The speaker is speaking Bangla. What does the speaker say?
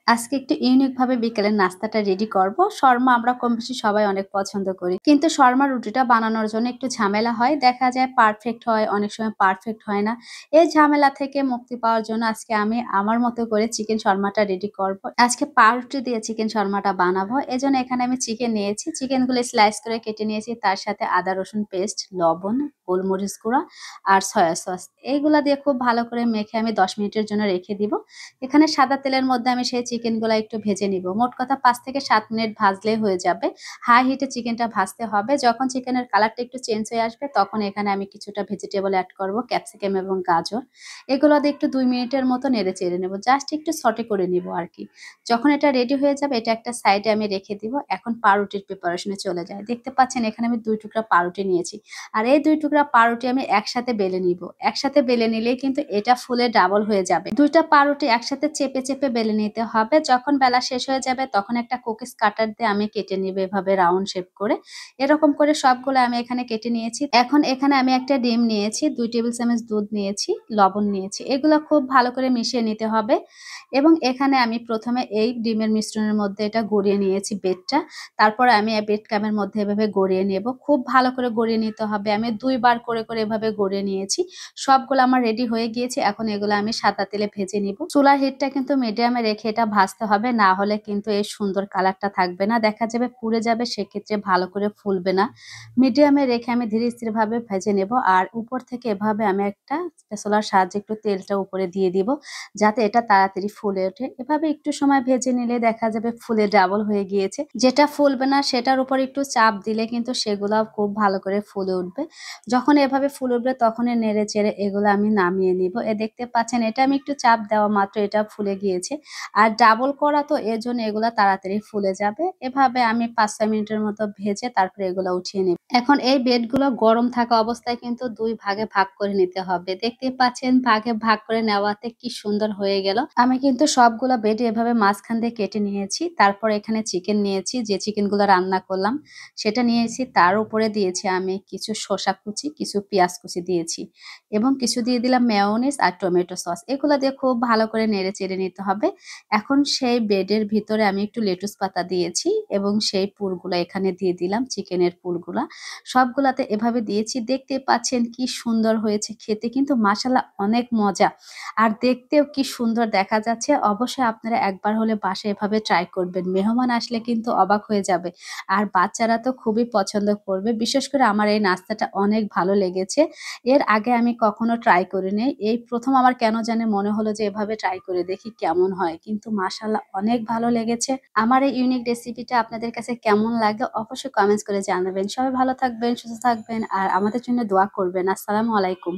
আজকে একটু ইউনিক ভাবে বিকেলের নাস্তাটা রেডি করব। শর্মা আমরা কম বেশি সবাই অনেক পছন্দ করি। কিন্তু শর্মা রুটিটা বানানোর জন্য একটু ঝামেলা হয়। দেখা যায় পারফেক্ট হয়, অনেক সময় পারফেক্ট হয় না। এই ঝামেলা থেকে মুক্তি পাওয়ার জন্য আজকে আমি আমার মতো করে চিকেন শর্মাটা রেডি করব। আজকে পাউরুটি দিয়ে চিকেন শর্মাটা বানাবো। এজন্য এখানে আমি চিকেন নিয়েছি। চিকেনগুলো স্লাইস করে কেটে নিয়েছি। তার সাথে আদা রসুন পেস্ট, লবণ, গোলমরিচ গুঁড়া আর সয়া সস। এইগুলা দিয়ে খুব ভালো করে মেখে আমি 10 মিনিটের জন্য রেখে দিব। এখানে সাদা তেলের মধ্যে আমি সেই চিকেনগুলা একটু ভেজে নিব। মোট কথা 5 থেকে 7 মিনিট ভাজলেই হয়ে যাবে। হাই হিটে চিকেনটা ভাজতে হবে। যখন চিকেনের কালারটা একটু চেঞ্জ হয়ে আসবে তখন এখানে আমি কিছুটা ভেজিটেবল এড করব, ক্যাপসিকাম এবং গাজর। এগুলো দিয়ে একটু 2 মিনিটের মতো নেড়ে চেড়ে নেব। জাস্ট একটু সটে করে নিব আরকি। যখন এটা রেডি হয়ে যাবে এটা একটা সাইডে আমি রেখে দিব। এখন পাউরুটির প্রিপারেশনে চলে যাই। দেখতে পাচ্ছেন এখানে আমি 2 টুকরা পাউরুটি নিয়েছি। আর এই 2 টুকরা পাউরুটি আমি একসাথে বেলে নিব। একসাথে বেলে নিলেই কিন্তু এটা ফুলে ডাবল হয়ে যাবে। 2টা পাউরুটি একসাথে চেপে চেপে বেলে নিতে হবে। যখন বেলা শেষ হয়ে যাবে তখন একটা কুকিজ কাটার দিয়ে আমি কেটে নিব এভাবে রাউন্ড শেপ করে। এরকম করে সবগুলো আমি এখানে কেটে নিয়েছি। এখন এখানে আমি একটা ডিম নিয়েছি, 2 টেবিল চামচ দুধ নিয়েছি, লবণ নিয়েছি। এগুলো খুব ভালো করে মিশিয়ে নিতে হবে। এবং এখানে আমি প্রথমে এই ডিমের মিশ্রণের মধ্যে এটা গড়িয়ে নিয়েছি বেডটা। তারপরে আমি এই বেড কামের মধ্যে এভাবে গড়িয়ে নেব। খুব ভালো করে গড়িয়ে নিতে হবে। আমি 2 বার করে এভাবে গড়িয়ে নিয়েছি। সবগুলো আমার রেডি হয়ে গিয়েছে। এখন এগুলো আমি সাদা তেলে ভেজে নিব। চুলার হিটটা কিন্তু মিডিয়ামে রেখে এটা ভাজতে হবে, না হলে কিন্তু এই সুন্দর কালারটা থাকবে না। দেখা যাবে পুড়ে যাবে, সেক্ষেত্রে ভালো করে ফুলবে না। মিডিয়ামে রেখে আমি ধীরে স্থির ভাবে ভেজে নেব। আর উপর থেকে এভাবে আমি একটা স্প্যাচুলার সাহায্যে একটু তেলটা উপরে দিয়ে দিব, যাতে এটা তাড়াতাড়ি ফুলে ওঠে। এভাবে একটু সময় ভেজে নিলে দেখা যাবে ফুলে ডাবল হয়ে গিয়েছে। যেটা ফুলবে না সেটার উপর একটু চাপ দিলে কিন্তু সেগুলো খুব ভালো করে ফুলে উঠবে। যখন এভাবে ফুল উঠবে তখনই নেড়ে চেড়ে এগুলো আমি নামিয়ে নিব। দেখতে পাচ্ছেন এটা আমি একটু চাপ দেওয়া মাত্র এটা ফুলে গিয়েছে। আর ডাবল করা তো এর জন্য এগুলা তাড়াতাড়ি ফুলে যাবে। এভাবে আমি 5-6 মিনিটের মতো ভেজে তারপরে এগুলো উঠিয়ে নেব। এখন এই বেডগুলো গরম থাকা অবস্থায় কিন্তু 2 ভাগে ভাগ করে নিতে হবে। দেখতে পাচ্ছেন ভাগে ভাগ করে নেওয়াতে কি সুন্দর হয়ে গেল। আমি কিন্তু সবগুলো বেড এভাবে মাঝখান দিয়ে কেটে নিয়েছি। তারপর এখানে চিকেন নিয়েছি, যে চিকেনগুলো রান্না করলাম সেটা নিয়েছি। তার উপরে দিয়েছি আমি কিছু শসা কুচি, কিছু পেঁয়াজ কুচি দিয়েছি এবং কিছু দিয়ে দিলাম মেয়োনিজ আর টমেটো সস। এগুলো দিয়ে খুব ভালো করে নেড়ে চেড়ে নিতে হবে। এখন সেই বেডের ভিতরে আমি একটু লেটুস পাতা দিয়েছি এবং সেই পুরগুলা এখানে দিয়ে দিলাম, চিকেনের পুরগুলা। সবগুলাতে এভাবে দিয়েছি। দেখতে পাচ্ছেন কি সুন্দর হয়েছে। খেতে কিন্তু মাশাআল্লাহ অনেক মজা। আর দেখতেও কি সুন্দর দেখা যাচ্ছে। অবশ্যই আপনারা একবার হলে বাসায় এভাবে ট্রাই করবেন। মেহমান আসলে কিন্তু অবাক হয়ে যাবে। আর বাচ্চারা তো খুবই পছন্দ করবে। বিশেষ করে আমার এই নাস্তাটা অনেক ভালো লেগেছে। এর আগে আমি কখনো ট্রাই করিনি। এই ১ম আমার কেন জানি মনে হলো যে এভাবে ট্রাই করে দেখি কেমন হয়। কিন্তু মাশাআল্লাহ অনেক ভালো লেগেছে। আমার এই ইউনিক রেসিপিটা আপনাদের কাছে কেমন লাগে অবশ্যই কমেন্টস করে জানাবেন। সবাই ভালো থাকবেন, সুস্থ থাকবেন আর আমাদের জন্য দোয়া করবেন। আসসালামু আলাইকুম।